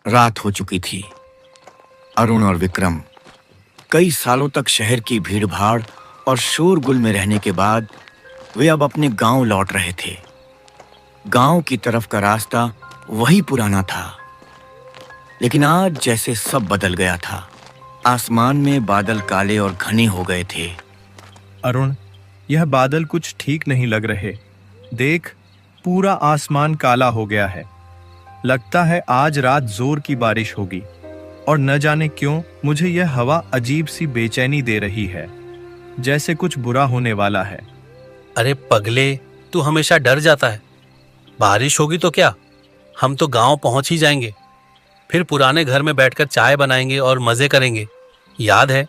रात हो चुकी थी। अरुण और विक्रम कई सालों तक शहर की भीड़-भाड़ और शोरगुल में रहने के बाद वे अब अपने गांव लौट रहे थे। गांव की तरफ का रास्ता वही पुराना था, लेकिन आज जैसे सब बदल गया था। आसमान में बादल काले और घने हो गए थे। अरुण, यह बादल कुछ ठीक नहीं लग रहे। देख, पूरा आसमान काला हो गया है। लगता है आज रात जोर की बारिश होगी। और न जाने क्यों मुझे यह हवा अजीब सी बेचैनी दे रही है, जैसे कुछ बुरा होने वाला है। अरे पगले, तू हमेशा डर जाता है। बारिश होगी तो क्या, हम तो गांव पहुंच ही जाएंगे। फिर पुराने घर में बैठकर चाय बनाएंगे और मजे करेंगे। याद है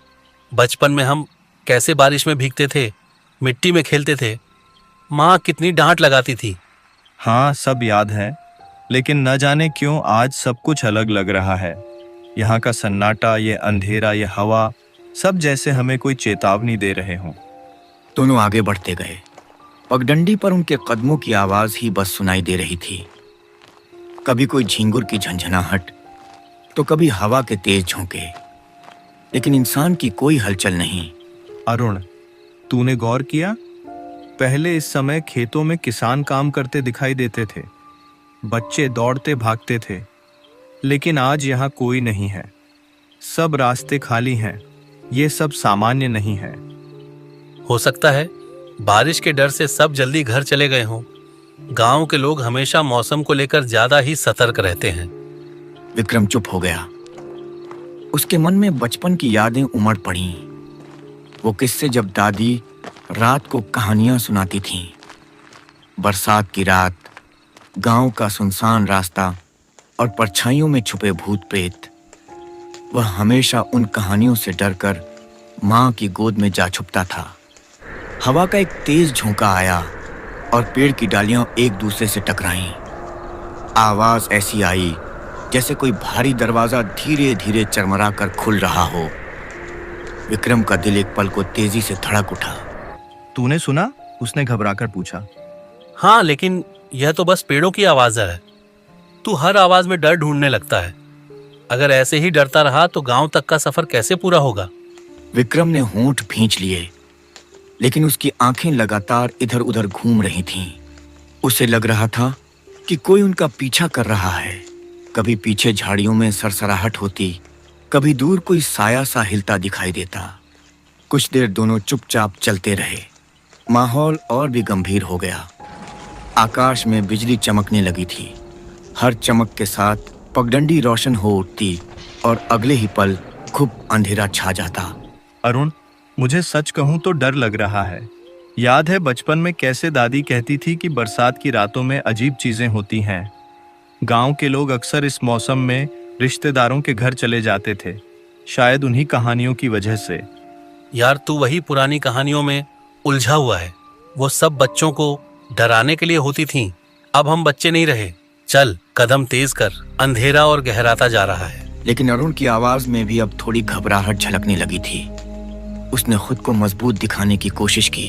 बचपन में हम कैसे बारिश में भीगते थे, मिट्टी में खेलते थे। माँ कितनी डांट लगाती थी। हाँ, सब याद है, लेकिन न जाने क्यों आज सब कुछ अलग लग रहा है। यहाँ का सन्नाटा, ये अंधेरा, ये हवा, सब जैसे हमें कोई चेतावनी दे रहे हों। दोनों आगे बढ़ते गए। पगडंडी पर उनके कदमों की आवाज ही बस सुनाई दे रही थी। कभी कोई झिंगुर की झंझनाहट, तो कभी हवा के तेज झोंके, लेकिन इंसान की कोई हलचल नहीं। अरुण, तूने गौर किया? पहले इस समय खेतों में किसान काम करते दिखाई देते थे। बच्चे दौड़ते भागते थे, लेकिन आज यहाँ कोई नहीं है। सब रास्ते खाली हैं। ये सब सामान्य नहीं है। हो सकता है बारिश के डर से सब जल्दी घर चले गए हों। गांव के लोग हमेशा मौसम को लेकर ज्यादा ही सतर्क रहते हैं। विक्रम चुप हो गया। उसके मन में बचपन की यादें उमड़ पड़ीं। वो किस्से जब दादी रात को कहानियां सुनाती थीं। बरसात की रात, गांव का सुनसान रास्ता और परछाइयों में छुपे भूत प्रेत। वह हमेशा उन कहानियों से डरकर मां की गोद में जा छुपता था। हवा का एक तेज झोंका आया और पेड़ की डालियां एक दूसरे से टकराईं। आवाज ऐसी आई जैसे कोई भारी दरवाजा धीरे धीरे चरमरा कर खुल रहा हो। विक्रम का दिल एक पल को तेजी से धड़क उठा। तूने सुना? उसने घबराकर पूछा। हाँ, लेकिन यह तो बस पेड़ों की आवाज है। तू हर आवाज में डर ढूंढने लगता है। अगर ऐसे ही डरता रहा तो गांव तक का सफर कैसे पूरा होगा? विक्रम ने होंठ भींच लिए, लेकिन उसकी आंखें लगातार इधर उधर घूम रही थीं। उसे लग रहा था कि कोई उनका पीछा कर रहा है। कभी पीछे झाड़ियों में सरसराहट होती, कभी दूर कोई साया सा हिलता दिखाई देता। कुछ देर दोनों चुपचाप चलते रहे। माहौल और भी गंभीर हो गया। आकाश में बिजली चमकने लगी थी। हर चमक के साथ पगडंडी रोशन हो उठती और अगले ही पल खूब अंधेरा छा जाता। अरुण, मुझे सच कहूं तो डर लग रहा है। याद है बचपन में कैसे दादी कहती थी कि बरसात की रातों में अजीब चीजें होती हैं। गांव के लोग अक्सर इस मौसम में रिश्तेदारों के घर चले जाते थे, शायद उन्हीं कहानियों की वजह से। यार, तू वही पुरानी कहानियों में उलझा हुआ है। वो सब बच्चों को डराने के लिए होती थीं। अब हम बच्चे नहीं रहे। चल, कदम तेज कर, अंधेरा और गहराता जा रहा है। लेकिन अरुण की आवाज में भी अब थोड़ी घबराहट झलकने लगी थी। उसने खुद को मजबूत दिखाने की कोशिश की,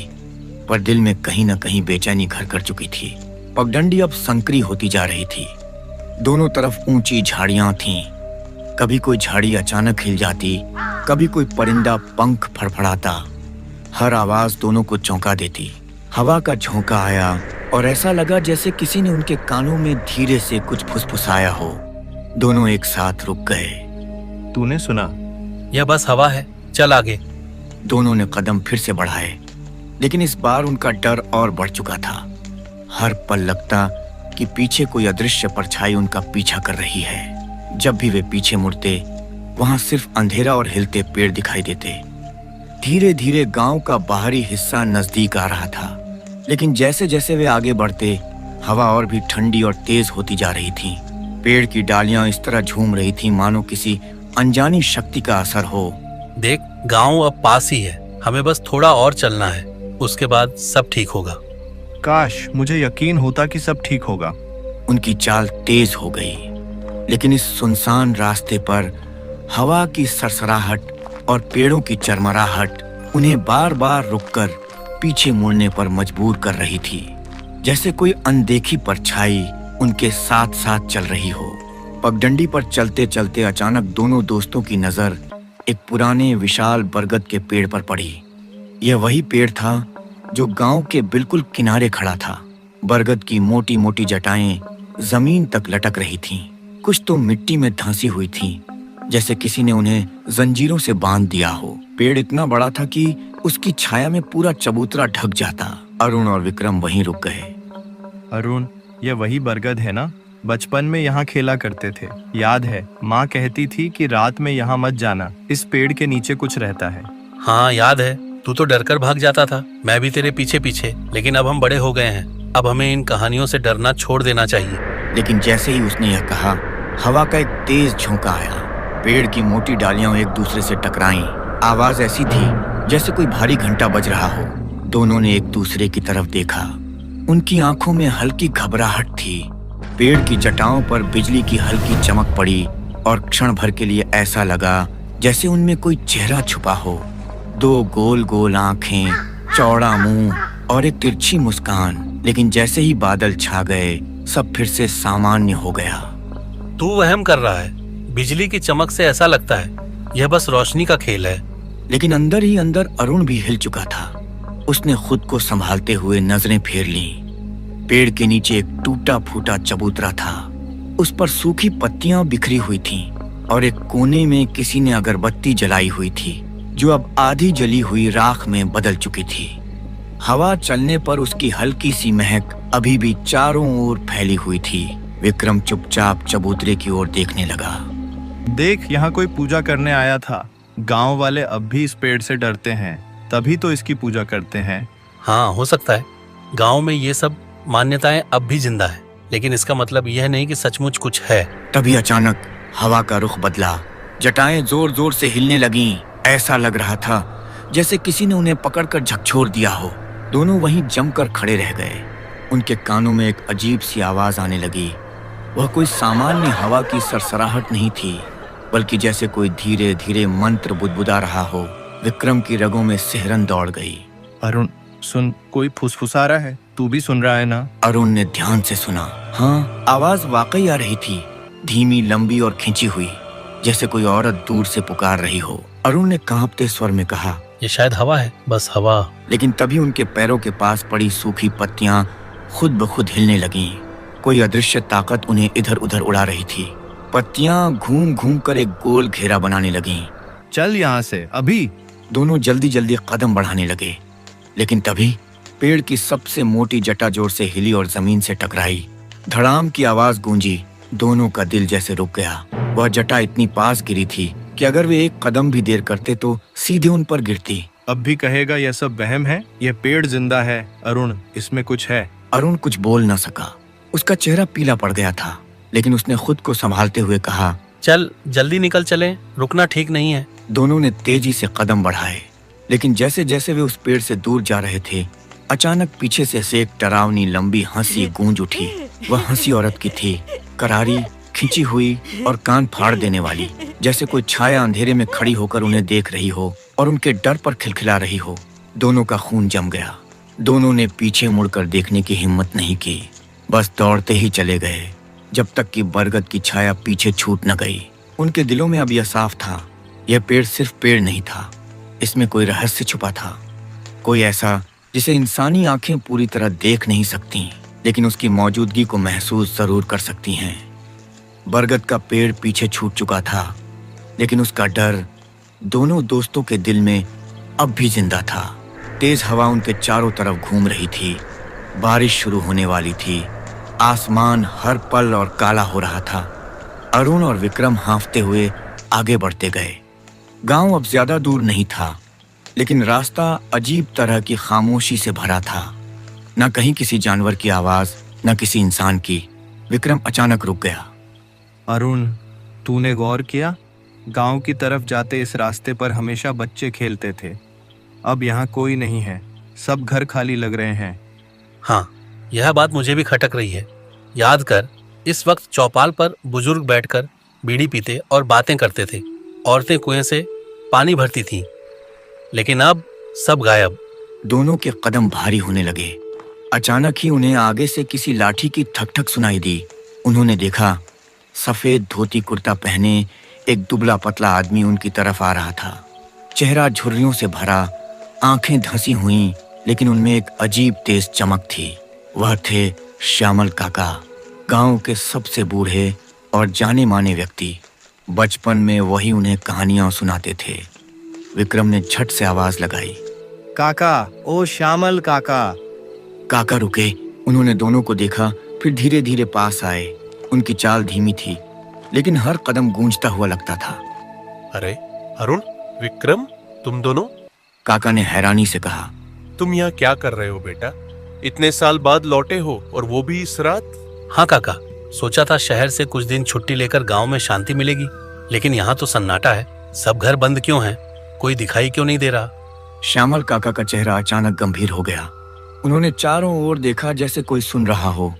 पर दिल में कहीं न कहीं बेचैनी घर कर चुकी थी। पगडंडी अब संकरी होती जा रही थी। दोनों तरफ ऊंची झाड़ियां थीं। कभी कोई झाड़ी अचानक हिल जाती, कभी कोई परिंदा पंख फड़फड़ाता। हर आवाज दोनों को चौंका देती। हवा का झोंका आया और ऐसा लगा जैसे किसी ने उनके कानों में धीरे से कुछ फुसफुसाया हो। दोनों एक साथ रुक गए। तूने सुना? यह बस हवा है, चल आगे। दोनों ने कदम फिर से बढ़ाए, लेकिन इस बार उनका डर और बढ़ चुका था। हर पल लगता कि पीछे कोई अदृश्य परछाई उनका पीछा कर रही है। जब भी वे पीछे मुड़ते, वहां सिर्फ अंधेरा और हिलते पेड़ दिखाई देते। धीरे धीरे गांव का बाहरी हिस्सा नजदीक आ रहा था, लेकिन जैसे जैसे वे आगे बढ़ते, हवा और भी ठंडी और तेज होती जा रही थी। पेड़ की डालियां इस तरह झूम रही थी मानो किसी अनजानी शक्ति का असर हो। देख, गांव अब पास ही है। हमें बस थोड़ा और चलना है, उसके बाद सब ठीक होगा। काश मुझे यकीन होता कि सब ठीक होगा। उनकी चाल तेज हो गई, लेकिन इस सुनसान रास्ते पर हवा की सरसराहट और पेड़ों की चरमराहट उन्हें बार बार रुककर पीछे मुड़ने पर मजबूर कर रही थी, जैसे कोई अनदेखी परछाई उनके साथ साथ चल रही हो। पगडंडी पर चलते चलते अचानक दोनों दोस्तों की नजर एक पुराने विशाल बरगद के पेड़ पर पड़ी। यह वही पेड़ था जो गांव के बिल्कुल किनारे खड़ा था। बरगद की मोटी मोटी जटाएं जमीन तक लटक रही थीं। कुछ तो मिट्टी में धंसी हुई थीं, जैसे किसी ने उन्हें जंजीरों से बांध दिया हो। पेड़ इतना बड़ा था कि उसकी छाया में पूरा चबूतरा ढक जाता। अरुण और विक्रम वहीं रुक गए। अरुण, यह वही बरगद है ना? बचपन में यहाँ खेला करते थे, याद है? माँ कहती थी कि रात में यहाँ मत जाना, इस पेड़ के नीचे कुछ रहता है। हाँ याद है, तू तो डरकर भाग जाता था, मैं भी तेरे पीछे पीछे। लेकिन अब हम बड़े हो गए हैं, अब हमें इन कहानियों से डरना छोड़ देना चाहिए। लेकिन जैसे ही उसने यह कहा, हवा का एक तेज झोंका आया। पेड़ की मोटी डालियां एक दूसरे से टकराईं। आवाज ऐसी थी जैसे कोई भारी घंटा बज रहा हो। दोनों ने एक दूसरे की तरफ देखा। उनकी आंखों में हल्की घबराहट थी। पेड़ की जटाओं पर बिजली की हल्की चमक पड़ी और क्षण भर के लिए ऐसा लगा जैसे उनमें कोई चेहरा छुपा हो। दो गोल गोल आंखें, चौड़ा मुंह और एक तिरछी मुस्कान। लेकिन जैसे ही बादल छा गए, सब फिर से सामान्य हो गया। तू वहम कर रहा है, बिजली की चमक से ऐसा लगता है यह बस रोशनी का खेल है। लेकिन अंदर ही अंदर अरुण भी हिल चुका था। उसने खुद को संभालते हुए नजरें फेर लीं। पेड़ के नीचे एक टूटा फूटा चबूतरा था। उस पर सूखी पत्तियां बिखरी हुई थीं और एक कोने में किसी ने अगरबत्ती जलाई हुई थी, जो अब आधी जली हुई राख में बदल चुकी थी। हवा चलने पर उसकी हल्की सी महक अभी भी चारों ओर फैली हुई थी। विक्रम चुपचाप चबूतरे की ओर देखने लगा। देख, यहाँ कोई पूजा करने आया था। गांव वाले अब भी इस पेड़ से डरते हैं, तभी तो इसकी पूजा करते हैं। हाँ हो सकता है, गांव में ये सब मान्यताएं अब भी जिंदा है, लेकिन इसका मतलब यह नहीं कि सचमुच कुछ है। तभी अचानक हवा का रुख बदला। जटाएं जोर जोर से हिलने लगीं। ऐसा लग रहा था जैसे किसी ने उन्हें पकड़कर झकझोर दिया हो। दोनों वहीं जमकर खड़े रह गए। उनके कानों में एक अजीब सी आवाज आने लगी। वह कोई सामान्य हवा की सरसराहट नहीं थी, बल्कि जैसे कोई धीरे धीरे मंत्र बुदबुदा रहा हो। विक्रम की रगों में सिहरन दौड़ गई। अरुण सुन, कोई फुसफुसा रहा है, तू भी सुन रहा है ना? अरुण ने ध्यान से सुना। हाँ, आवाज वाकई आ रही थी, धीमी, लंबी और खिंची हुई, जैसे कोई औरत दूर से पुकार रही हो। अरुण ने कांपते स्वर में कहा, ये शायद हवा है, बस हवा। लेकिन तभी उनके पैरों के पास पड़ी सूखी पत्तियां खुद ब खुद हिलने लगीं। कोई अदृश्य ताकत उन्हें इधर उधर उड़ा रही थी। पत्तियां घूम घूम कर एक गोल घेरा बनाने लगीं। चल यहाँ से अभी। दोनों जल्दी जल्दी कदम बढ़ाने लगे, लेकिन तभी पेड़ की सबसे मोटी जटा जोर से हिली और जमीन से टकराई। धड़ाम की आवाज गूंजी। दोनों का दिल जैसे रुक गया। वह जटा इतनी पास गिरी थी कि अगर वे एक कदम भी देर करते तो सीधे उन पर गिरती। अब भी कहेगा यह सब वहम है? यह पेड़ जिंदा है अरुण, इसमें कुछ है। अरुण कुछ बोल न सका। उसका चेहरा पीला पड़ गया था, लेकिन उसने खुद को संभालते हुए कहा, चल जल्दी निकल चलें, रुकना ठीक नहीं है। दोनों ने तेजी से कदम बढ़ाए, लेकिन जैसे जैसे वे उस पेड़ से दूर जा रहे थे, अचानक पीछे से एक डरावनी लंबी हंसी गूंज उठी। वह हंसी औरत की थी, करारी, खिंची हुई और कान फाड़ देने वाली, जैसे कोई छाया अंधेरे में खड़ी होकर उन्हें देख रही हो और उनके डर पर खिलखिला रही हो। दोनों का खून जम गया। दोनों ने पीछे मुड़कर देखने की हिम्मत नहीं की, बस दौड़ते ही चले गए, जब तक कि बरगद की छाया पीछे छूट न गई। उनके दिलों में अब यह साफ था, यह पेड़ सिर्फ पेड़ नहीं था, इसमें कोई रहस्य छुपा था, कोई ऐसा जिसे इंसानी आंखें पूरी तरह देख नहीं सकती, लेकिन उसकी मौजूदगी को महसूस जरूर कर सकती हैं। बरगद का पेड़ पीछे छूट चुका था, लेकिन उसका डर दोनों दोस्तों के दिल में अब भी जिंदा था। तेज हवा उनके चारों तरफ घूम रही थी। बारिश शुरू होने वाली थी। आसमान हर पल और काला हो रहा था। अरुण और विक्रम हांफते हुए आगे बढ़ते गए। गांव अब ज्यादा दूर नहीं था, लेकिन रास्ता अजीब तरह की खामोशी से भरा था। न कहीं किसी जानवर की आवाज, न किसी इंसान की। विक्रम अचानक रुक गया। अरुण, तूने गौर किया? गांव की तरफ जाते इस रास्ते पर हमेशा बच्चे खेलते थे। अब यहाँ कोई नहीं है, सब घर खाली लग रहे हैं। हाँ, यह बात मुझे भी खटक रही है। याद कर, इस वक्त चौपाल पर बुजुर्ग बैठकर बीड़ी पीते और बातें करते थे। औरतें कुएं से पानी भरती थीं, लेकिन अब सब गायब। दोनों के कदम भारी होने लगे। अचानक ही उन्हें आगे से किसी लाठी की ठक ठक सुनाई दी। उन्होंने देखा, सफेद धोती कुर्ता पहने एक दुबला पतला आदमी उनकी तरफ आ रहा था। चेहरा झुर्रियों से भरा, आंखें धंसी हुई, लेकिन उनमें एक अजीब तेज चमक थी। वह थे श्यामल काका, गांव के सबसे बूढ़े और जाने माने व्यक्ति। बचपन में वही उन्हें कहानियां सुनाते थे। विक्रम ने झट से आवाज लगाई, काका, ओ श्यामल काका। काका रुके। उन्होंने दोनों को देखा, फिर धीरे धीरे पास आए। उनकी चाल धीमी थी, लेकिन हर कदम गूंजता हुआ लगता था। अरे अरुण, विक्रम, तुम दोनों? काका ने हैरानी से कहा, तुम यहाँ क्या कर रहे हो बेटा? इतने साल बाद लौटे हो और वो भी इस रात? हाँ काका, सोचा था शहर से कुछ दिन छुट्टी लेकर गांव में शांति मिलेगी, लेकिन यहाँ तो सन्नाटा है। सब घर बंद क्यों हैं? कोई दिखाई क्यों नहीं दे रहा? श्यामल काका का चेहरा अचानक गंभीर हो गया। उन्होंने चारों ओर देखा जैसे कोई सुन रहा हो,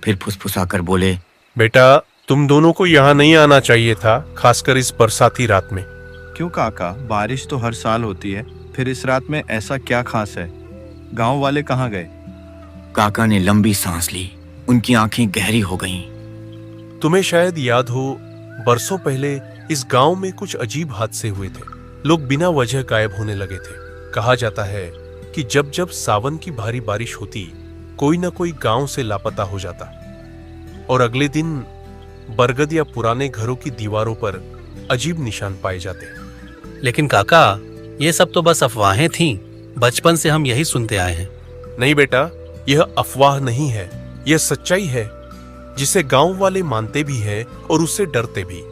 फिर फुसफुसाकर बोले, बेटा, तुम दोनों को यहाँ नहीं आना चाहिए था, खासकर इस बरसाती रात में। क्यों काका, बारिश तो हर साल होती है, फिर इस रात में ऐसा क्या खास है? गांव वाले कहाँ गए? काका ने लंबी सांस ली। उनकी आंखें गहरी हो गईं। तुम्हें शायद याद हो, बरसों पहले इस गांव में कुछ अजीब हादसे हुए थे। लोग बिना वजह गायब होने लगे थे। कहा जाता है कि जब जब सावन की भारी बारिश होती, कोई ना कोई गांव से लापता हो जाता और अगले दिन बरगद या पुराने घरों की दीवारों पर अजीब निशान पाए जाते। लेकिन काका, ये सब तो बस अफवाहें थीं। बचपन से हम यही सुनते आए हैं। नहीं बेटा, यह अफवाह नहीं है, यह सच्चाई है जिसे गांव वाले मानते भी हैं और उससे डरते भी।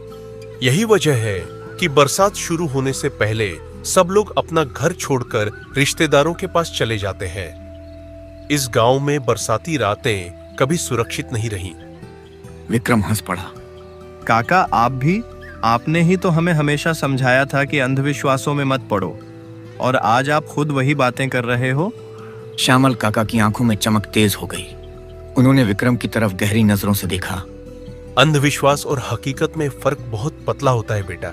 यही वजह है कि बरसात शुरू होने से पहले सब लोग अपना घर छोड़कर रिश्तेदारों के पास चले जाते हैं। इस गांव में बरसाती रातें कभी सुरक्षित नहीं रहीं। विक्रम हंस पड़ा। काका, आप भी? आपने ही तो हमें हमेशा समझाया था कि अंधविश्वासों में मत पड़ो, और आज आप खुद वही बातें कर रहे हो। श्यामल काका की आंखों में चमक तेज हो गई। उन्होंने विक्रम की तरफ गहरी नजरों से देखा। अंधविश्वास और हकीकत में फर्क बहुत पतला होता है बेटा।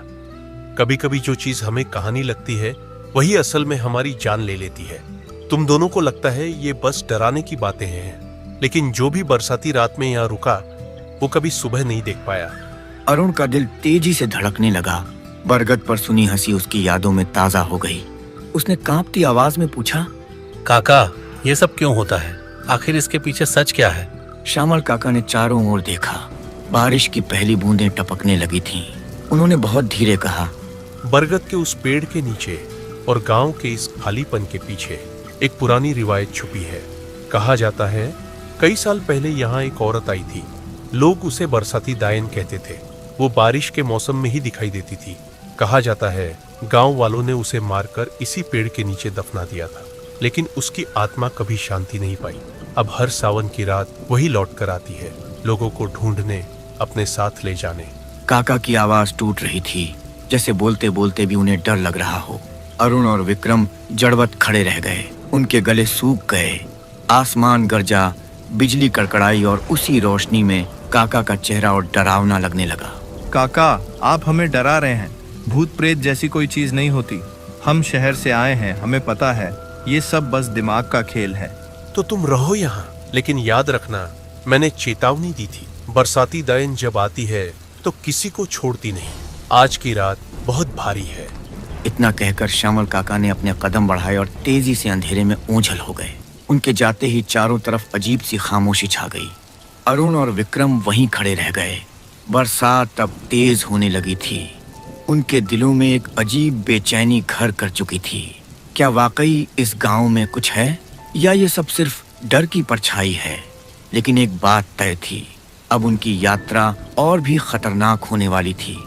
कभी कभी जो चीज हमें कहानी लगती है, वही असल में हमारी जान ले लेती है। तुम दोनों को लगता है ये बस डराने की बातें हैं, लेकिन जो भी बरसाती रात में यहाँ रुका, वो कभी सुबह नहीं देख पाया। अरुण का दिल तेजी से धड़कने लगा। बरगद पर सुनी हंसी उसकी यादों में ताजा हो गई। उसने कांपती आवाज में पूछा, काका, ये सब क्यों होता है? आखिर इसके पीछे सच क्या है? श्यामल काका ने चारों ओर देखा। बारिश की पहली बूंदें टपकने लगी थीं। उन्होंने बहुत धीरे कहा, बरगद के उस पेड़ के नीचे और गांव के इस खालीपन के पीछे एक पुरानी रिवायत छुपी है। कहा जाता है, कई साल पहले यहाँ एक औरत आई थी। लोग उसे बरसाती दायन कहते थे। वो बारिश के मौसम में ही दिखाई देती थी। कहा जाता है, गांव वालों ने उसे मारकर इसी पेड़ के नीचे दफना दिया था, लेकिन उसकी आत्मा कभी शांति नहीं पाई। अब हर सावन की रात वही लौट कर आती है, लोगों को ढूंढने, अपने साथ ले जाने। काका की आवाज टूट रही थी, जैसे बोलते बोलते भी उन्हें डर लग रहा हो। अरुण और विक्रम जड़वत खड़े रह गए। उनके गले सूख गए। आसमान गरजा, बिजली कड़कड़ाई और उसी रोशनी में काका का चेहरा और डरावना लगने लगा। काका, आप हमें डरा रहे हैं। भूत प्रेत जैसी कोई चीज नहीं होती। हम शहर से आए हैं, हमें पता है ये सब बस दिमाग का खेल है। तो तुम रहो यहाँ, लेकिन याद रखना, मैंने चेतावनी दी थी, बरसाती दायन जब आती है तो किसी को छोड़ती नहीं। आज की रात बहुत भारी है। इतना कहकर श्यामल काका ने अपने कदम बढ़ाए और तेजी से अंधेरे में ओझल हो गए। उनके जाते ही चारों तरफ अजीब सी खामोशी छा गई। अरुण और विक्रम वहीं खड़े रह गए। बरसात अब तेज होने लगी थी। उनके दिलों में एक अजीब बेचैनी घर कर चुकी थी। क्या वाकई इस गांव में कुछ है, या ये सब सिर्फ डर की परछाई है? लेकिन एक बात तय थी, अब उनकी यात्रा और भी खतरनाक होने वाली थी।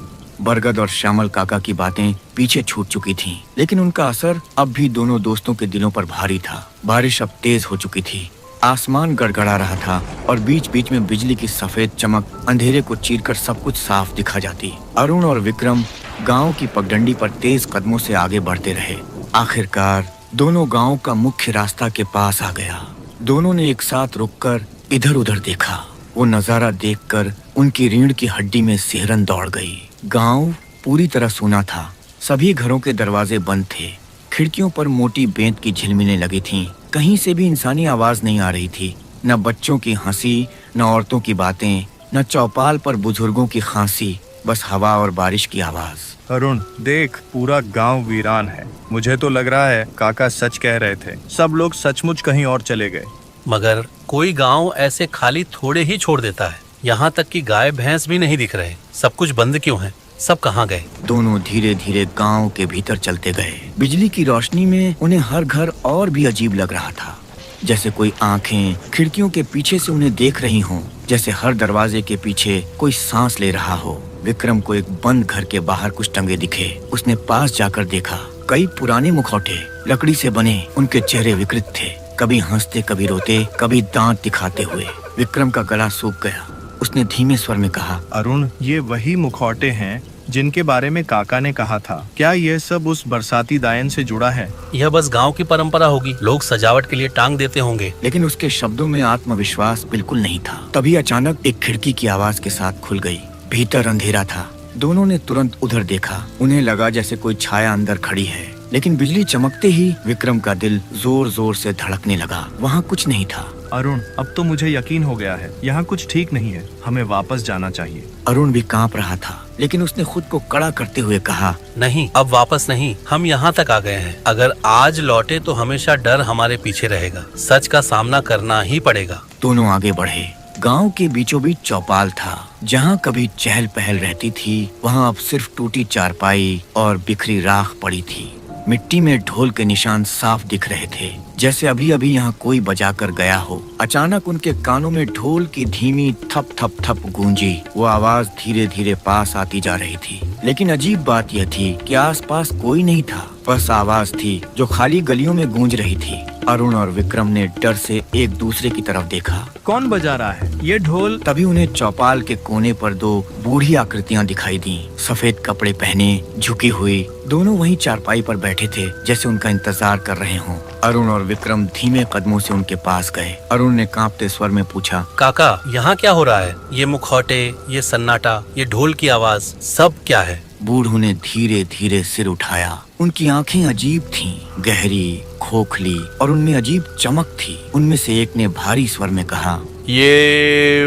बरगद और श्यामल काका की बातें पीछे छूट चुकी थीं, लेकिन उनका असर अब भी दोनों दोस्तों के दिलों पर भारी था। बारिश अब तेज हो चुकी थी। आसमान गड़गड़ा रहा था और बीच बीच में बिजली की सफेद चमक अंधेरे को चीरकर सब कुछ साफ दिखा जाती। अरुण और विक्रम गांव की पगडंडी पर तेज कदमों से आगे बढ़ते रहे। आखिरकार दोनों गांव का मुख्य रास्ता के पास आ गया। दोनों ने एक साथ रुककर इधर उधर देखा। वो नजारा देखकर उनकी रीढ़ की हड्डी में सिहरन दौड़ गई। गांव पूरी तरह सूना था। सभी घरों के दरवाजे बंद थे। खिड़कियों पर मोटी बेंत की झिलमिलें लगी थीं। कहीं से भी इंसानी आवाज नहीं आ रही थी। न बच्चों की हंसी, न औरतों की बातें, न चौपाल पर बुजुर्गों की खांसी, बस हवा और बारिश की आवाज। अरुण देख, पूरा गांव वीरान है। मुझे तो लग रहा है काका सच कह रहे थे, सब लोग सचमुच कहीं और चले गए। मगर कोई गांव ऐसे खाली थोड़े ही छोड़ देता है? यहाँ तक कि गाय भैंस भी नहीं दिख रहे। सब कुछ बंद क्यों है? सब कहाँ गए? दोनों धीरे धीरे गांव के भीतर चलते गए। बिजली की रोशनी में उन्हें हर घर और भी अजीब लग रहा था, जैसे कोई आंखें खिड़कियों के पीछे से उन्हें देख रही हों, जैसे हर दरवाजे के पीछे कोई सांस ले रहा हो। विक्रम को एक बंद घर के बाहर कुछ टंगे दिखे। उसने पास जाकर देखा। कई पुराने मुखौटे लकड़ी से बने, उनके चेहरे विकृत थे, कभी हंसते कभी रोते, कभी दांत दिखाते हुए। विक्रम का गला सूख गया। उसने धीमे स्वर में कहा, अरुण, ये वही मुखौटे हैं जिनके बारे में काका ने कहा था। क्या यह सब उस बरसाती दायन से जुड़ा है? यह बस गांव की परंपरा होगी। लोग सजावट के लिए टांग देते होंगे। लेकिन उसके शब्दों में आत्मविश्वास बिल्कुल नहीं था। तभी अचानक एक खिड़की की आवाज के साथ खुल गई। भीतर अंधेरा था। दोनों ने तुरंत उधर देखा। उन्हें लगा जैसे कोई छाया अंदर खड़ी है। लेकिन बिजली चमकते ही विक्रम का दिल जोर जोर से धड़कने लगा। वहाँ कुछ नहीं था। अरुण, अब तो मुझे यकीन हो गया है, यहाँ कुछ ठीक नहीं है। हमें वापस जाना चाहिए। अरुण भी कांप रहा था, लेकिन उसने खुद को कड़ा करते हुए कहा, नहीं, अब वापस नहीं। हम यहाँ तक आ गए हैं। अगर आज लौटे तो हमेशा डर हमारे पीछे रहेगा। सच का सामना करना ही पड़ेगा। दोनों आगे बढ़े। गांव के बीचों बीच चौपाल था। जहाँ कभी चहल पहल रहती थी, वहाँ अब सिर्फ टूटी चारपाई और बिखरी राख पड़ी थी। मिट्टी में ढोल के निशान साफ दिख रहे थे, जैसे अभी अभी यहाँ कोई बजाकर गया हो। अचानक उनके कानों में ढोल की धीमी थप थप थप गूंजी। वो आवाज धीरे धीरे पास आती जा रही थी। लेकिन अजीब बात यह थी कि आसपास कोई नहीं था। बस आवाज थी जो खाली गलियों में गूंज रही थी। अरुण और विक्रम ने डर से एक दूसरे की तरफ देखा। कौन बजा रहा है ये ढोल? तभी उन्हें चौपाल के कोने पर दो बूढ़ी आकृतियां दिखाई दी। सफेद कपड़े पहने, झुकी हुई। दोनों वहीं चारपाई पर बैठे थे, जैसे उनका इंतजार कर रहे हों। अरुण और विक्रम धीमे कदमों से उनके पास गए। अरुण ने कांपते स्वर में पूछा, काका, यहाँ क्या हो रहा है? ये मुखौटे, ये सन्नाटा, ये ढोल की आवाज, सब क्या है? बूढ़ों ने धीरे धीरे सिर उठाया। उनकी आंखें अजीब थीं, गहरी, खोखली और उनमें अजीब चमक थी। उनमें से एक ने भारी स्वर में कहा, ये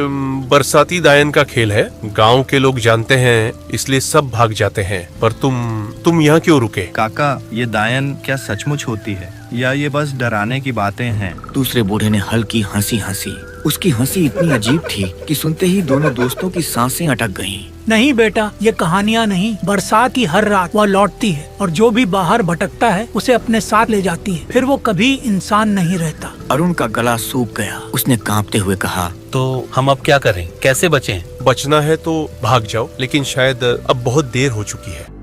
बरसाती दायन का खेल है। गांव के लोग जानते हैं, इसलिए सब भाग जाते हैं। पर तुम यहाँ क्यों रुके? काका, ये दायन क्या सचमुच होती है या ये बस डराने की बातें हैं? दूसरे बूढ़े ने हल्की हंसी हंसी। उसकी हंसी इतनी अजीब थी कि सुनते ही दोनों दोस्तों की सांसें अटक गईं। नहीं बेटा, ये कहानियाँ नहीं। बरसात की हर रात वह लौटती है और जो भी बाहर भटकता है उसे अपने साथ ले जाती है। फिर वो कभी इंसान नहीं रहता। अरुण का गला सूख गया। उसने कांपते हुए कहा, तो हम अब क्या करें? कैसे बचें? बचना है तो भाग जाओ, लेकिन शायद अब बहुत देर हो चुकी है।